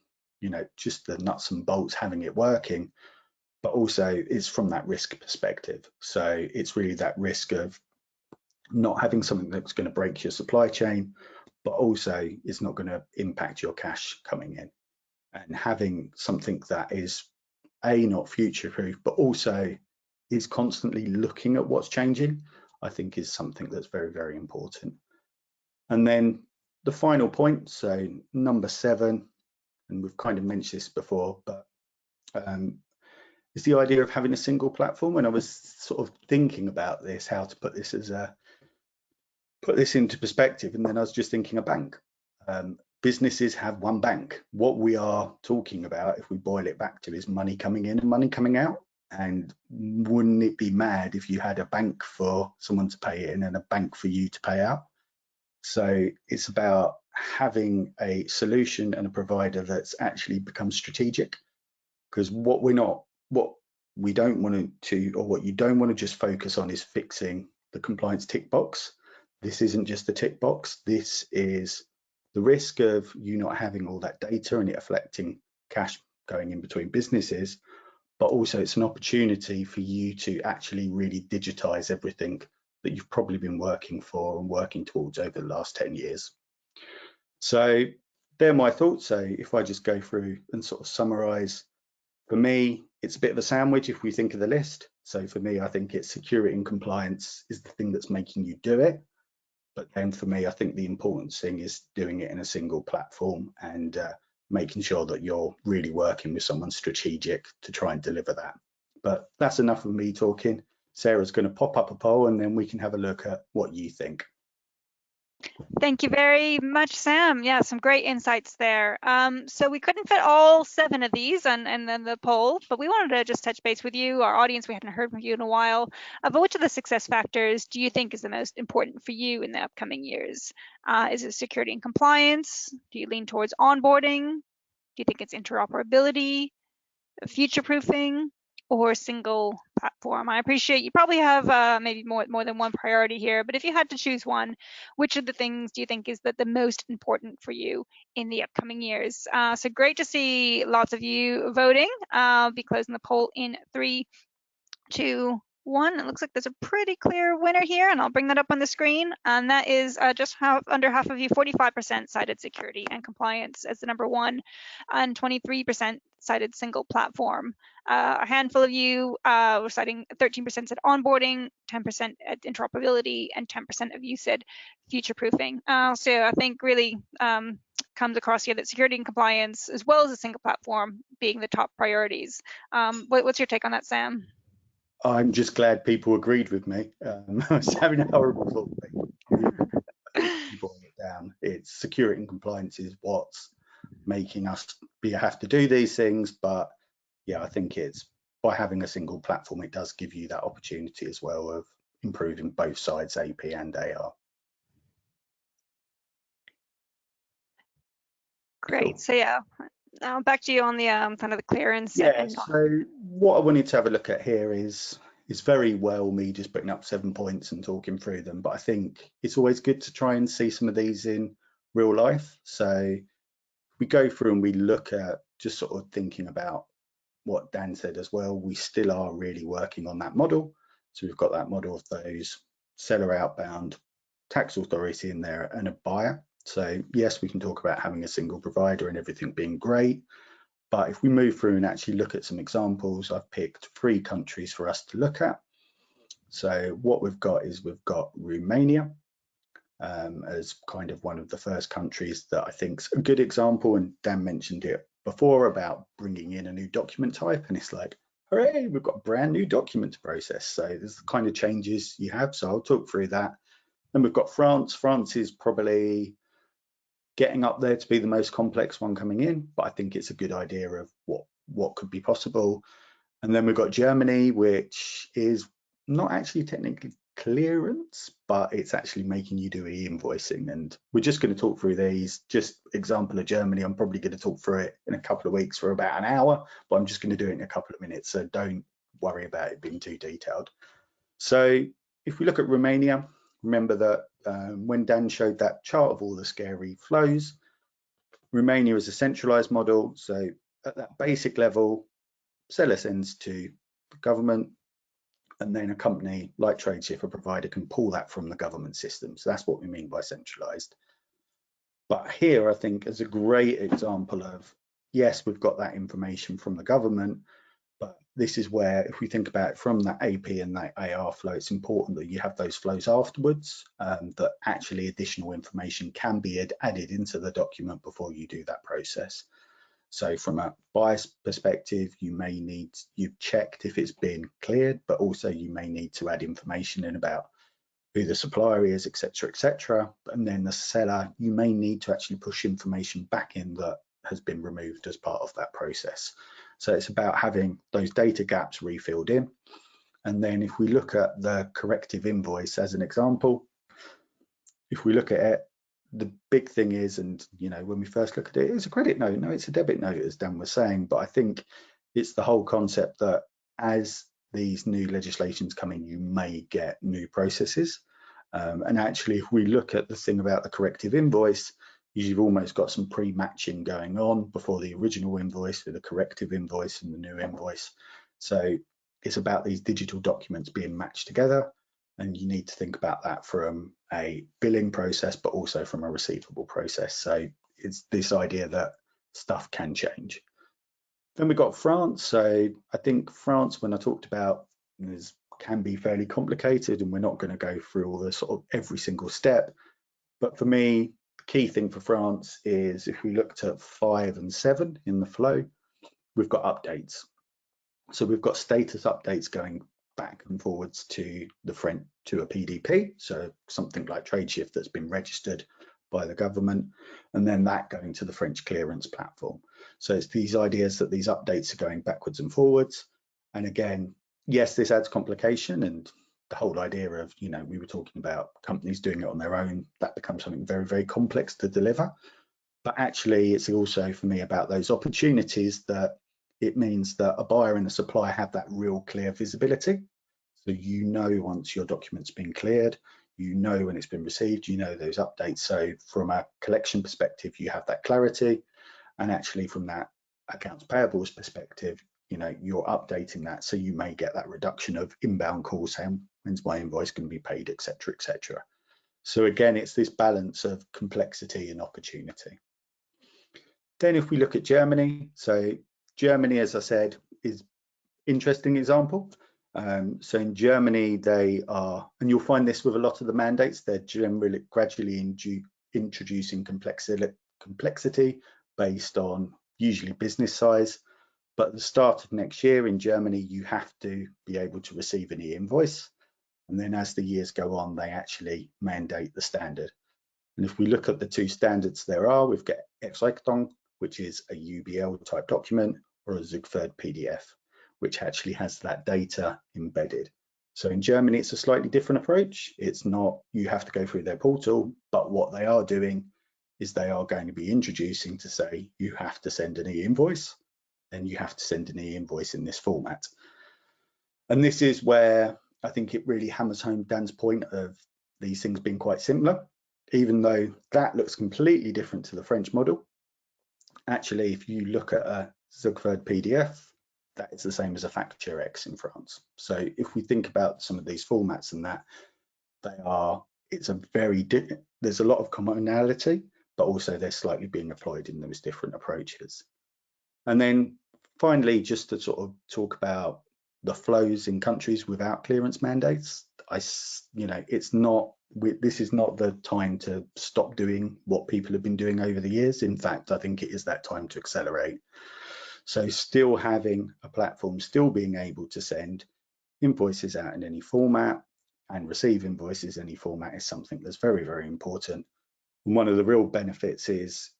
C: just the nuts and bolts having it working, but also is from that risk perspective. So it's really that risk of not having something that's going to break your supply chain, but also is not going to impact your cash coming in. And having something that is not future-proof, but also is constantly looking at what's changing, I think is something that's very, very important. And then the final point, so number 7, and we've kind of mentioned this before, but is the idea of having a single platform. And I was sort of thinking about this, how to put this into perspective, and then I was just thinking a bank. Businesses have one bank. What we are talking about, if we boil it back to, is money coming in and money coming out. And wouldn't it be mad if you had a bank for someone to pay in and a bank for you to pay out? So it's about having a solution and a provider that's actually become strategic, because what you don't want to just focus on is fixing the compliance tick box. This isn't just the tick box. This is the risk of you not having all that data and it affecting cash going in between businesses, but also it's an opportunity for you to actually really digitize everything that you've probably been working for and working towards over the last 10 years. So they're my thoughts. So if I just go through and sort of summarize, for me, it's a bit of a sandwich if we think of the list. So for me, I think it's security and compliance is the thing that's making you do it. But then for me, I think the important thing is doing it in a single platform and making sure that you're really working with someone strategic to try and deliver that. But that's enough of me talking. Sarah's going to pop up a poll and then we can have a look at what you think.
A: Thank you very much, Sam. Yeah, some great insights there. So we couldn't fit all 7 of these and then the poll, but we wanted to just touch base with you, our audience. We hadn't heard from you in a while. But which of the success factors do you think is the most important for you in the upcoming years? Is it security and compliance? Do you lean towards onboarding? Do you think it's interoperability, future-proofing, or single platform? I appreciate you probably have maybe more than one priority here, but if you had to choose one, which of the things do you think is the most important for you in the upcoming years? So great to see lots of you voting. I'll be closing the poll in 3, 2, 1. It looks like there's a pretty clear winner here, and I'll bring that up on the screen. And that is just under half of you, 45% cited security and compliance as the number 1, and 23% cited single platform. A handful of you were citing 13% said onboarding, 10% at interoperability, and 10% of you said future proofing. So I think really comes across here that security and compliance, as well as a single platform, being the top priorities. What's your take on that, Sam?
C: I'm just glad people agreed with me. I was having a horrible thought. You brought it down. It's security and compliance is what's making us have to do these things. But yeah, I think it's by having a single platform, it does give you that opportunity as well of improving both sides, AP and AR.
A: Great.
C: Cool.
A: So yeah, now back to you on the kind of the clearance.
C: Yeah. So what I wanted to have a look at here is very well me just putting up 7 points and talking through them, but I think it's always good to try and see some of these in real life. So we go through and we look at just sort of thinking about what Dan said as well. We still are really working on that model. So we've got that model of those seller outbound, tax authority in there, and a buyer. So yes, we can talk about having a single provider and everything being great. But if we move through and actually look at some examples, I've picked 3 countries for us to look at. So what we've got is we've got Romania as kind of one of the first countries that I think is a good example. And Dan mentioned it before about bringing in a new document type. And it's like, hooray, we've got a brand new document to process. So there's the kind of changes you have. So I'll talk through that. Then we've got France. France is probably getting up there to be the most complex one coming in, but I think it's a good idea of what could be possible. And then we've got Germany, which is not actually technically clearance, but it's actually making you do e-invoicing. And we're just going to talk through these. Just example of Germany, I'm probably going to talk through it in a couple of weeks for about an hour, but I'm just going to do it in a couple of minutes, so don't worry about it being too detailed. So if we look at Romania, remember that when Dan showed that chart of all the scary flows, Romania is a centralized model. So at that basic level, seller sends to the government, and then a company like Tradeshift, a provider, can pull that from the government system. So that's what we mean by centralized. But here, I think, is a great example of, yes, we've got that information from the government, but this is where, if we think about it from that AP and that AR flow, it's important that you have those flows afterwards, that actually additional information can be added into the document before you do that process. So from a buyer's perspective, you've checked if it's been cleared, but also you may need to add information in about who the supplier is, etc., etc. And then the seller, you may need to actually push information back in that has been removed as part of that process. So it's about having those data gaps refilled in. And then if we look at the corrective invoice as an example, if we look at it, the big thing is, and when we first look at it, it's a credit note. No, it's a debit note, as Dan was saying. But I think it's the whole concept that as these new legislations come in, you may get new processes. And actually, if we look at the thing about the corrective invoice, you've almost got some pre-matching going on before the original invoice with the corrective invoice and the new invoice. So it's about these digital documents being matched together. And you need to think about that from a billing process, but also from a receivable process. So it's this idea that stuff can change. Then we've got France. So I think France, when I talked about, can be fairly complicated, and we're not going to go through all the sort of every single step. But for me, the key thing for France is if we looked at 5 and 7 in the flow, we've got updates. So we've got status updates going back and forwards to the French, to a PDP, so something like TradeShift that's been registered by the government, and then that going to the French clearance platform. So it's these ideas that these updates are going backwards and forwards. And again, yes, this adds complication, and the whole idea of, you know, we were talking about companies doing it on their own, that becomes something very, very complex to deliver. But actually, it's also for me about those opportunities that it means that a buyer and a supplier have that real clear visibility. So you know once your document's been cleared, you know when it's been received, you know those updates. So from a collection perspective, you have that clarity. And actually from that accounts payables perspective, you know, you're updating that. So you may get that reduction of inbound calls saying, when's my invoice going to be paid, etc., etc. So again, it's this balance of complexity and opportunity. Then if we look at Germany, so Germany, as I said, is interesting example. So in Germany, they are, and you'll find this with a lot of the mandates, they're generally gradually introducing complexity based on usually business size. But at the start of next year in Germany, you have to be able to receive an e-invoice. And then as the years go on, they actually mandate the standard. And if we look at the two standards there are, we've got e-Invoicing, which is a UBL type document, or a Zugford PDF, which actually has that data embedded. So in Germany, it's a slightly different approach. It's not, you have to go through their portal, but what they are doing is they are going to be introducing to say, you have to send an e-invoice, and you have to send an e-invoice in this format. And this is where I think it really hammers home Dan's point of these things being quite similar. Even though that looks completely different to the French model, actually, if you look at a Zugford PDF, that is the same as a Facture X in France. So if we think about some of these formats and that, they are, it's a very, there's a lot of commonality, but also they're slightly being applied in those different approaches. And then finally, just to sort of talk about the flows in countries without clearance mandates, you know, it's not, this is not the time to stop doing what people have been doing over the years. In fact, I think it is that time to accelerate. So still having a platform, still being able to send invoices out in any format and receive invoices in any format is something that's very, very important. And one of the real benefits is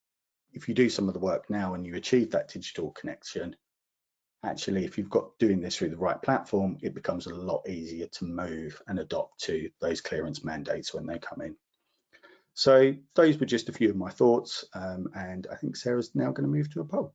C: if you do some of the work now and you achieve that digital connection, actually, if you've got doing this through the right platform, it becomes a lot easier to move and adopt to those clearance mandates when they come in. So those were just a few of my thoughts, and I think Sarah's now going to move to a poll.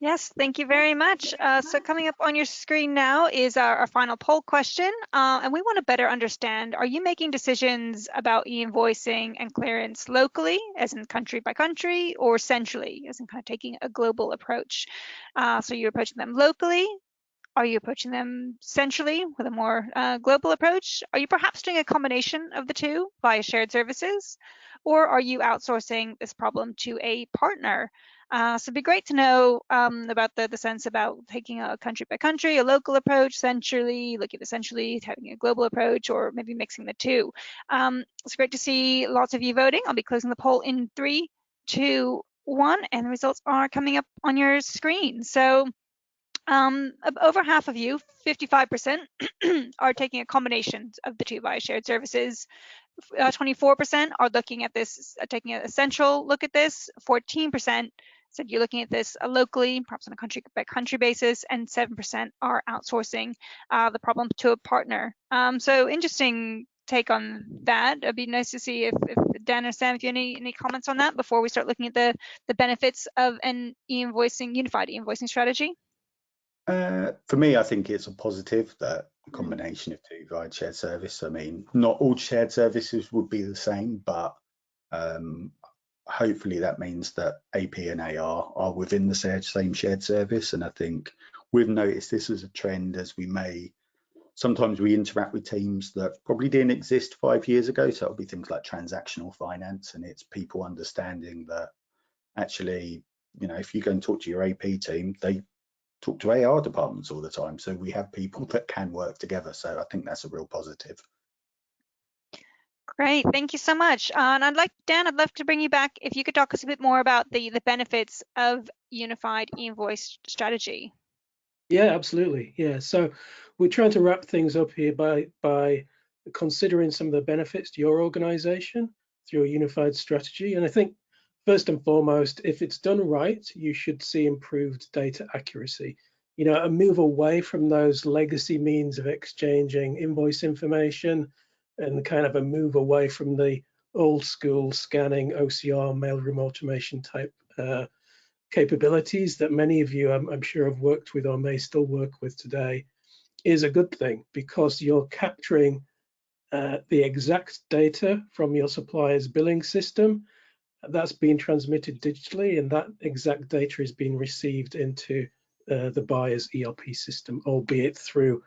A: Yes, thank you very much. So coming up on your screen now is our final poll question, and we want to better understand, are you making decisions about e-invoicing and clearance locally, as in country by country, or centrally, as in kind of taking a global approach? So you're approaching them locally. Are you approaching them centrally with a more global approach? Are you perhaps doing a combination of the two via shared services? Or are you outsourcing this problem to a partner? So it'd be great to know about the sense about taking a country by country, a local approach, centrally, looking at the centrally, having a global approach, or maybe mixing the two. It's great to see lots of you voting. I'll be closing the poll in 3, 2, 1, and the results are coming up on your screen. So over half of you, 55%, are taking a combination of the two via shared services. 24% are looking at this, taking a central look at this. 14% said you're looking at this locally, perhaps on a country by country basis, and 7% are outsourcing the problem to a partner. So interesting take on that. It'd be nice to see if Dan or Sam, if you have any comments on that before we start looking at the benefits of an e-invoicing, unified e-invoicing strategy.
C: For me, I think it's a positive that a combination of two via shared service. I mean, not all shared services would be the same, but hopefully that means that AP and AR are within the same shared service. And I think we've noticed this as a trend as sometimes we interact with teams that probably didn't exist 5 years ago. So it'll be things like transactional finance, and it's people understanding that actually, you know, if you go and talk to your AP team, they talk to AR departments all the time. So we have people that can work together. So I think that's a real positive.
A: Great, thank you so much. And Dan, I'd love to bring you back if you could talk us a bit more about the benefits of unified e-invoice strategy.
B: Yeah, absolutely. Yeah. So we're trying to wrap things up here by considering some of the benefits to your organization through a unified strategy. And I think first and foremost, if it's done right, you should see improved data accuracy. You know, a move away from those legacy means of exchanging invoice information and kind of a move away from the old school scanning OCR mailroom automation type capabilities that many of you, I'm sure, have worked with or may still work with today, is a good thing because you're capturing the exact data from your supplier's billing system that's being transmitted digitally, and that exact data is being received into the buyer's ERP system, albeit through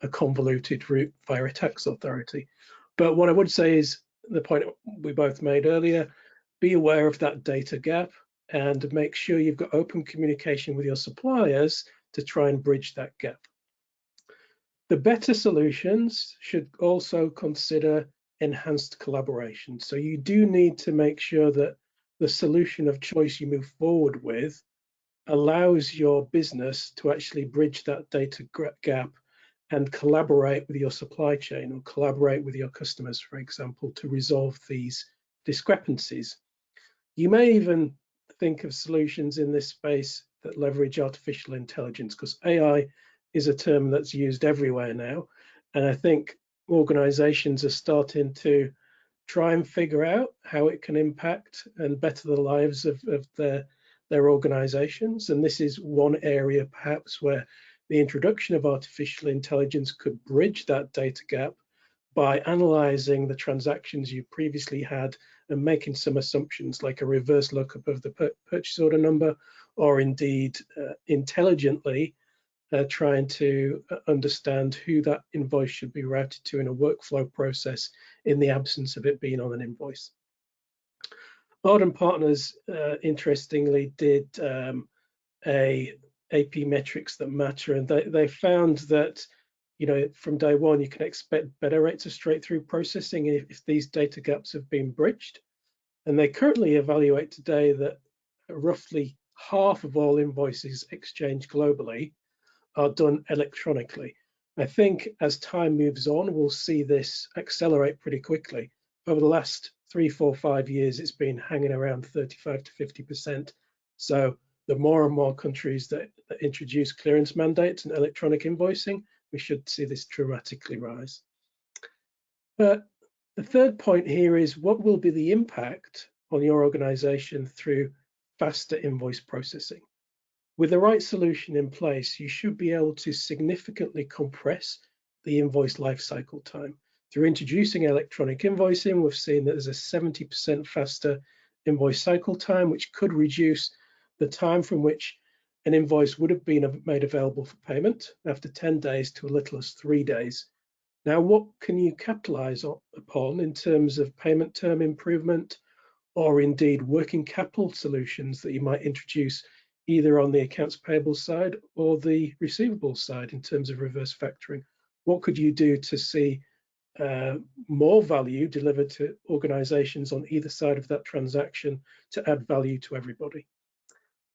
B: a convoluted route via a tax authority. But what I would say is the point we both made earlier, be aware of that data gap and make sure you've got open communication with your suppliers to try and bridge that gap. The better solutions should also consider enhanced collaboration. So you do need to make sure that the solution of choice you move forward with allows your business to actually bridge that data gap and collaborate with your supply chain or collaborate with your customers, for example, to resolve these discrepancies. You may even think of solutions in this space that leverage artificial intelligence, because AI is a term that's used everywhere now. And I think organizations are starting to try and figure out how it can impact and better the lives of their organizations. And this is one area perhaps where the introduction of artificial intelligence could bridge that data gap by analyzing the transactions you previously had and making some assumptions like a reverse lookup of the purchase order number, or indeed intelligently trying to understand who that invoice should be routed to in a workflow process in the absence of it being on an invoice. Arden Partners, interestingly, did a AP metrics that matter, and they found that, you know, from day one, you can expect better rates of straight-through processing if these data gaps have been bridged. And they currently evaluate today that roughly half of all invoices exchanged globally are done electronically. I think as time moves on, we'll see this accelerate pretty quickly. Over the last 3, 4, 5 years, it's been hanging around 35 to 50%. So the more and more countries that introduce clearance mandates and electronic invoicing, we should see this dramatically rise. But the third point here is, what will be the impact on your organization through faster invoice processing? With the right solution in place, you should be able to significantly compress the invoice lifecycle time. Through introducing electronic invoicing, we've seen that there's a 70% faster invoice cycle time, which could reduce the time from which an invoice would have been made available for payment after 10 days to as little as 3 days. Now, what can you capitalize upon in terms of payment term improvement, or indeed working capital solutions that you might introduce either on the accounts payable side or the receivable side in terms of reverse factoring? What could you do to see more value delivered to organizations on either side of that transaction to add value to everybody?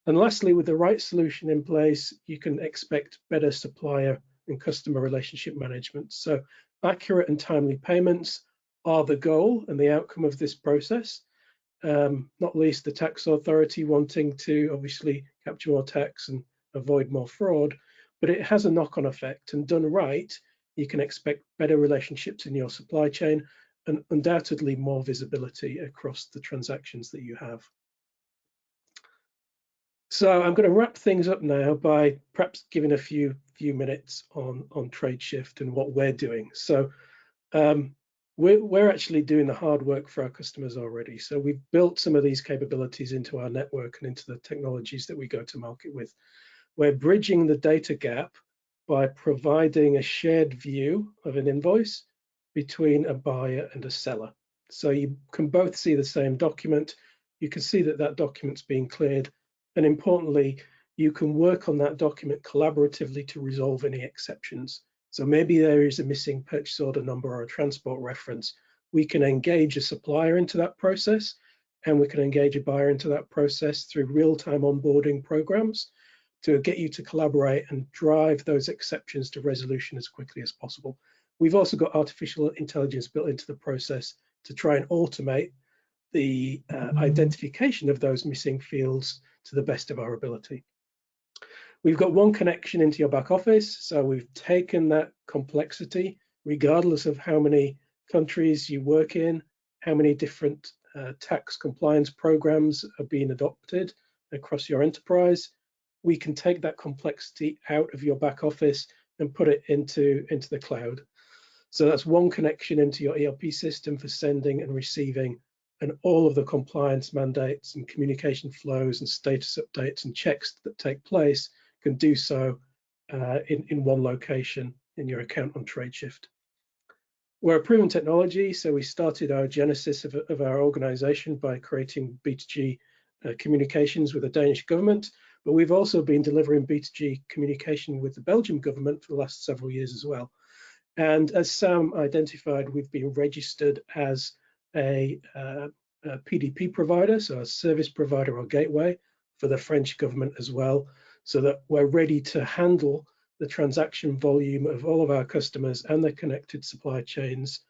B: And lastly, with the right solution in place, you can expect better supplier and customer relationship management. So accurate and timely payments are the goal and the outcome of this process. Not least the tax authority wanting to obviously capture more tax and avoid more fraud, but it has a knock-on effect, and done right, you can expect better relationships in your supply chain and undoubtedly more visibility across the transactions that you have. So I'm going to wrap things up now by perhaps giving a few minutes on Tradeshift and what we're doing. So we're actually doing the hard work for our customers already. So we've built some of these capabilities into our network and into the technologies that we go to market with. We're bridging the data gap by providing a shared view of an invoice between a buyer and a seller. So you can both see the same document. You can see that that document's being cleared. And importantly, you can work on that document collaboratively to resolve any exceptions. So maybe there is a missing purchase order number or a transport reference. We can engage a supplier into that process, and we can engage a buyer into that process through real-time onboarding programs. to get you to collaborate and drive those exceptions to resolution as quickly as possible. We've also got artificial intelligence built into the process to try and automate the identification of those missing fields to the best of our ability. We've got one connection into your back office, so we've taken that complexity, regardless of how many countries you work in, how many different tax compliance programs are being adopted across your enterprise. We can take that complexity out of your back office and put it into the cloud. So that's one connection into your ERP system for sending and receiving, and all of the compliance mandates and communication flows and status updates and checks that take place can do so in one location in your account on Tradeshift. We're a proven technology, so we started our genesis of our organization by creating B2G communications with the Danish government, but we've also been delivering B2G communication with the Belgian government for the last several years as well. And as Sam identified, we've been registered as a PDP provider, so a service provider or gateway for the French government as well, so that we're ready to handle the transaction volume of all of our customers and the connected supply chains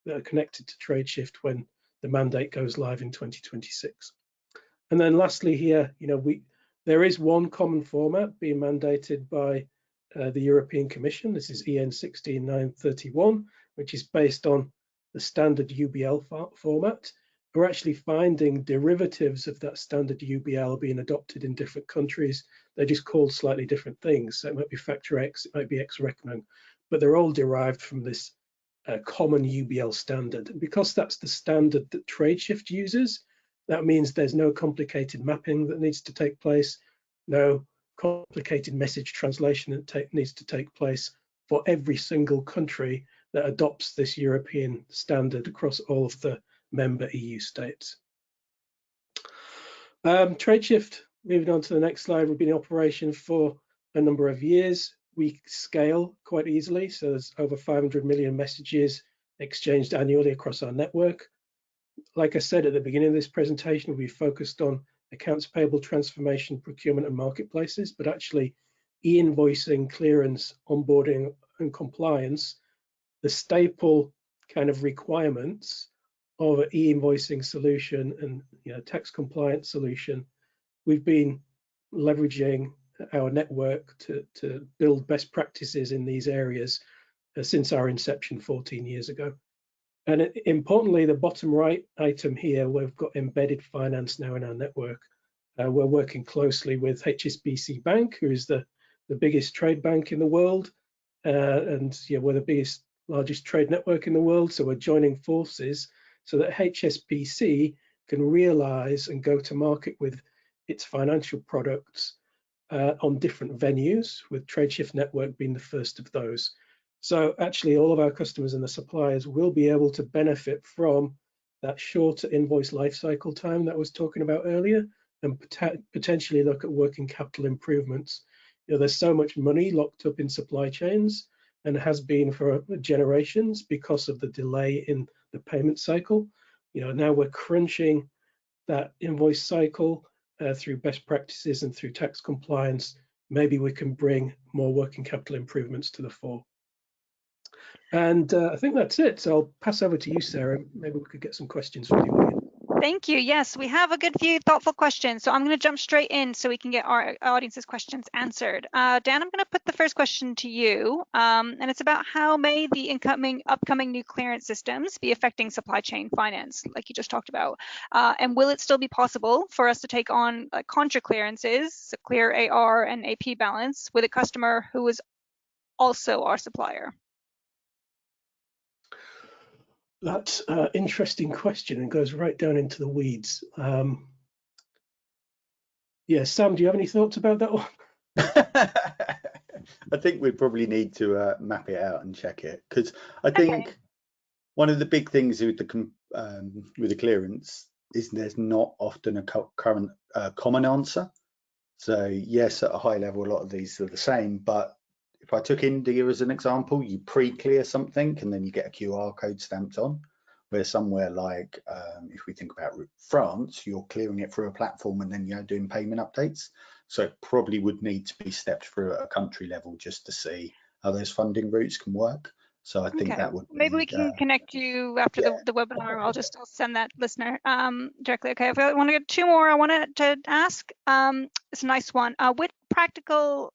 B: that are connected to Tradeshift when the mandate goes live in 2026. And then lastly here, there is one common format being mandated by the European Commission. This is EN 16931, which is based on the standard UBL format. We're actually finding derivatives of that standard UBL being adopted in different countries. They're just called slightly different things. So it might be Factor X, it might be X-Reckoning, but they're all derived from this common UBL standard. And because that's the standard that Tradeshift uses, that means there's no complicated mapping that needs to take place, no complicated message translation that needs to take place for every single country that adopts this European standard across all of the member EU states. Tradeshift, moving on to the next slide, we've been in operation for a number of years. We scale quite easily, so there's over 500 million messages exchanged annually across our network. Like I said at the beginning of this presentation, we focused on accounts payable transformation, procurement and marketplaces, but actually e-invoicing, clearance, onboarding and compliance, the staple kind of requirements of an e-invoicing solution and tax compliance solution. We've been leveraging our network to build best practices in these areas since our inception 14 years ago. And importantly, the bottom right item here, we've got embedded finance now in our network. We're working closely with HSBC Bank, who is the biggest trade bank in the world. And we're the largest trade network in the world. So we're joining forces so that HSBC can realize and go to market with its financial products on different venues, with Tradeshift Network being the first of those. So actually all of our customers and the suppliers will be able to benefit from that shorter invoice lifecycle time that I was talking about earlier, and potentially look at working capital improvements. There's so much money locked up in supply chains and has been for generations because of the delay in the payment cycle. Now we're crunching that invoice cycle through best practices and through tax compliance. Maybe we can bring more working capital improvements to the fore. And I think that's it. So I'll pass over to you, Sarah. Maybe we could get some questions from the audience.
A: Thank you. Yes, we have a good few thoughtful questions. So I'm going to jump straight in so we can get our audience's questions answered. Dan, I'm going to put the first question to you. And it's about how may the upcoming new clearance systems be affecting supply chain finance, like you just talked about? And will it still be possible for us to take on contra clearances, so clear AR and AP balance, with a customer who is also our supplier?
B: That's an interesting question and goes right down into the weeds. Yeah, Sam, do you have any thoughts about that one?
C: I think we probably need to map it out and check it, because I think one of the big things with the clearance is there's not often a current common answer. So yes, at a high level, a lot of these are the same, but if I took India as an example, you pre-clear something and then you get a QR code stamped on, where somewhere like, if we think about France, you're clearing it through a platform and then you're doing payment updates. So it probably would need to be stepped through at a country level just to see how those funding routes can work. So I think
A: Okay,
C: that would
A: maybe we
C: be,
A: can connect you after
C: yeah,
A: the webinar. I'll send that listener directly. Okay, if I want to get two more, I wanted to ask. It's a nice one. What practical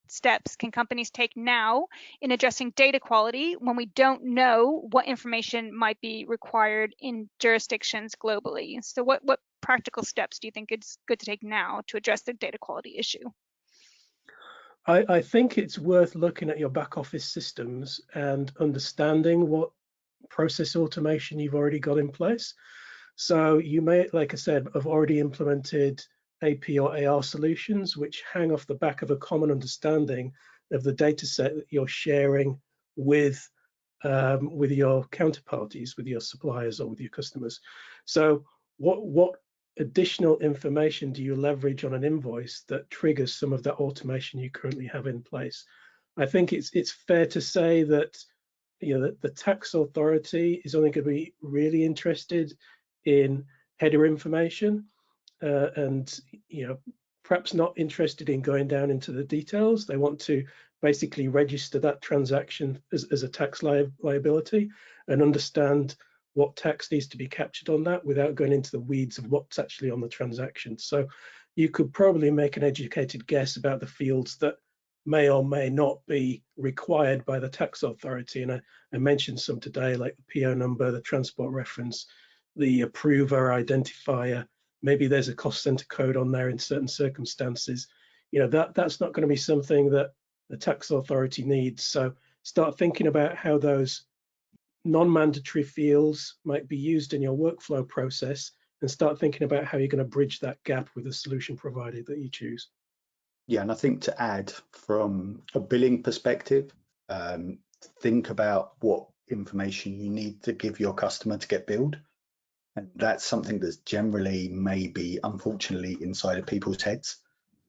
A: steps can companies take now in addressing data quality when we don't know what information might be required in jurisdictions globally? So what practical steps do you think it's good to take now to address the data quality issue?
B: I think it's worth looking at your back office systems and understanding what process automation you've already got in place. So you may, like I said, have already implemented AP or AR solutions, which hang off the back of a common understanding of the data set that you're sharing with your counterparties, with your suppliers or with your customers. So what additional information do you leverage on an invoice that triggers some of that automation you currently have in place? I think it's fair to say that the tax authority is only going to be really interested in header information, and perhaps not interested in going down into the details. They want to basically register that transaction as a tax liability and understand what tax needs to be captured on that without going into the weeds of what's actually on the transaction. So you could probably make an educated guess about the fields that may or may not be required by the tax authority. And I mentioned some today, like the PO number, the transport reference, the approver identifier. Maybe there's a cost center code on there in certain circumstances. That's not going to be something that the tax authority needs. So start thinking about how those non-mandatory fields might be used in your workflow process, and start thinking about how you're going to bridge that gap with the solution provider that you choose.
C: yeah, and I think to add from a billing perspective, think about what information you need to give your customer to get billed. And that's something that's generally maybe, unfortunately, inside of people's heads.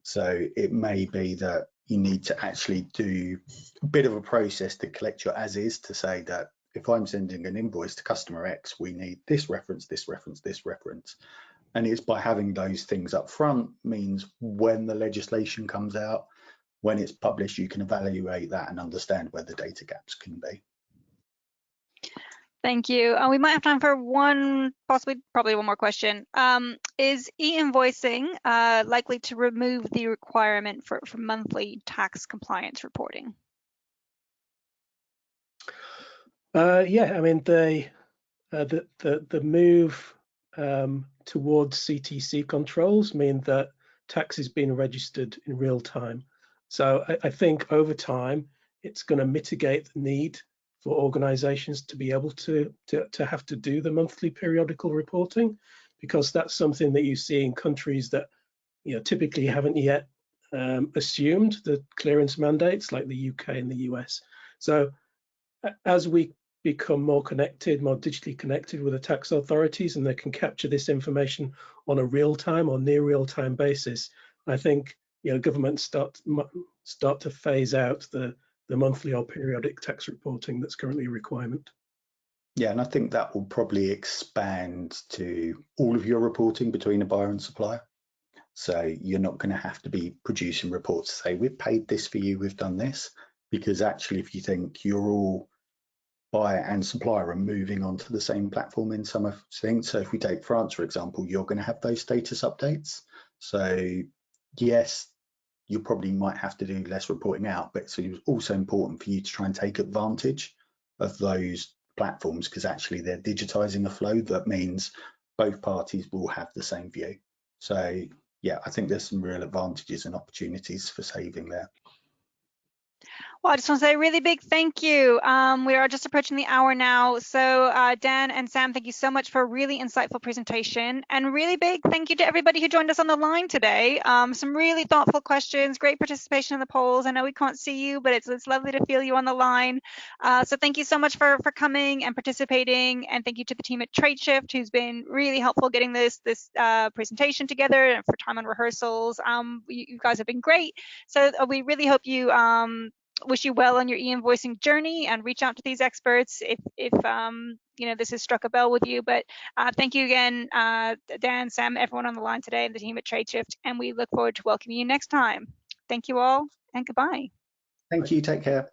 C: So it may be that you need to actually do a bit of a process to collect your as is, to say that if I'm sending an invoice to customer X, we need this reference, this reference, this reference. And it's by having those things up front means when the legislation comes out, when it's published, you can evaluate that and understand where the data gaps can be.
A: Thank you. We might have time for probably one more question. Is e-invoicing likely to remove the requirement for monthly tax compliance reporting?
B: Yeah, I mean the move towards CTC controls mean that tax is being registered in real time. So I think over time it's going to mitigate the need for organizations to be able to have to do the monthly periodical reporting, because that's something that you see in countries that typically haven't yet assumed the clearance mandates, like the UK and the US. So as we become more connected, more digitally connected with the tax authorities, and they can capture this information on a real-time or near real-time basis, I think governments start to phase out the monthly or periodic tax reporting that's currently a requirement.
C: Yeah, and I think that will probably expand to all of your reporting between a buyer and supplier. So you're not going to have to be producing reports to say, we've paid this for you, we've done this, because actually if you think you're all buyer and supplier are moving onto the same platform in some of things. So if we take France, for example, you're going to have those status updates. So yes, you probably might have to do less reporting out, but it's also important for you to try and take advantage of those platforms, because actually they're digitizing a flow that means both parties will have the same view. So yeah, I think there's some real advantages and opportunities for saving there.
A: Well, I just want to say a really big thank you. We are just approaching the hour now. So Dan and Sam, thank you so much for a really insightful presentation, and really big thank you to everybody who joined us on the line today. Some really thoughtful questions, great participation in the polls. I know we can't see you, but it's lovely to feel you on the line. So thank you so much for coming and participating, and thank you to the team at TradeShift who's been really helpful getting this presentation together and for time and rehearsals. You guys have been great. So we really hope you wish you well on your e-invoicing journey, and reach out to these experts if you know, this has struck a bell with you. But thank you again, Dan, Sam, everyone on the line today, and the team at TradeShift, and we look forward to welcoming you next time. Thank you all, and goodbye.
C: Thank you. Take care.